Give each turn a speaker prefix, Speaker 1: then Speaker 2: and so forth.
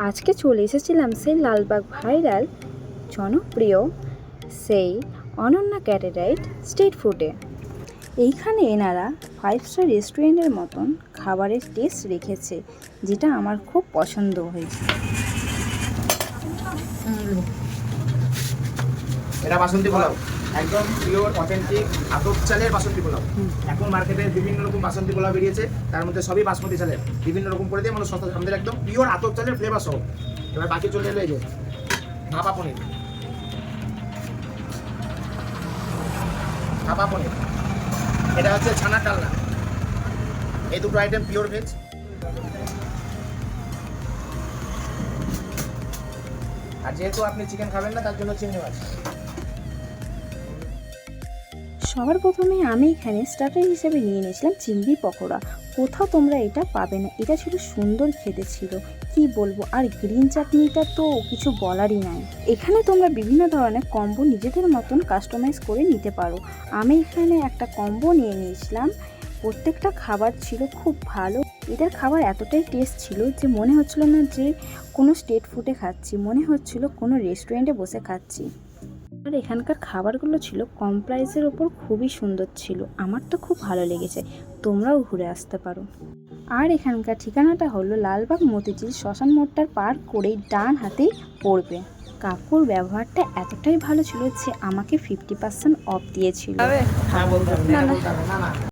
Speaker 1: আজকে চলে এসেছিলাম সেই লালবাগ ভাইরাল জনপ্রিয় সেই অনন্যা ক্যাটারাইট স্ট্রিট ফুডে। এইখানে এনারা 5 স্টার রেস্টুরেন্টের মতন খাবারের টেস্ট রেখেছে, যেটা আমার খুব পছন্দ হয়েছে।
Speaker 2: এটা বাসন্তী পোলাও, একদম পিওর অথেন্টিক আতপ চালের বাসন্তী পোলাও। এখন মার্কেটে বিভিন্ন রকম বাসন্তী পোলাও বেরিয়েছে, তার মধ্যে সবই বাসমতি চালের, বিভিন্ন রকম করে দিয়ে আমাদের সস্তা। আমাদের একদম পিওর আতপ চালের ফ্লেভার সহ। এবার বাকি চলে এলো এই যে ভাপা পনির, ভাপা পনির, এটা হচ্ছে ছানার ডালনা। এই দুটো আইটেম পিওর ভেজ। আর যেহেতু আপনি চিকেন খাবেন না, তার জন্য চিংড়ি মাছ।
Speaker 1: সবার প্রথমে আমি এখানে স্টার্টার হিসেবে নিয়ে নিয়েছিলাম চিংড়ি পকোড়া। কোথাও তোমরা এটা পাবে না, এটা ছিল সুন্দর খেতে ছিল, কি বলবো। আর গ্রিন চাটনিটা তো কিছু বলারই নাই। এখানে তোমরা বিভিন্ন ধরনের কম্বো নিজেদের মতন কাস্টমাইজ করে নিতে পারো। আমি এখানে একটা কম্বো নিয়ে নিয়েছিলাম। প্রত্যেকটা খাবার ছিল খুব ভালো। এদের খাবার এতটাই টেস্ট ছিল যে মনে হচ্ছিল না যে কোনো স্ট্রিট ফুডে খাচ্ছি, মনে হচ্ছিল কোনো রেস্টুরেন্টে বসে খাচ্ছি। আর এখানকার খাবারগুলো ছিল কম প্রাইসের ওপর খুবই সুন্দর ছিল। আমার তো খুব ভালো লেগেছে, তোমরাও ঘুরে আসতে পারো। আর এখানকার ঠিকানাটা হলো লালবাগ মতিঝিল শ্মশান মোড়টার পার করেই ডান হাতেই পড়বে। কাকুর ব্যবহারটা এতটাই ভালো ছিল যে আমাকে 50% অফ দিয়েছিল।
Speaker 2: না না।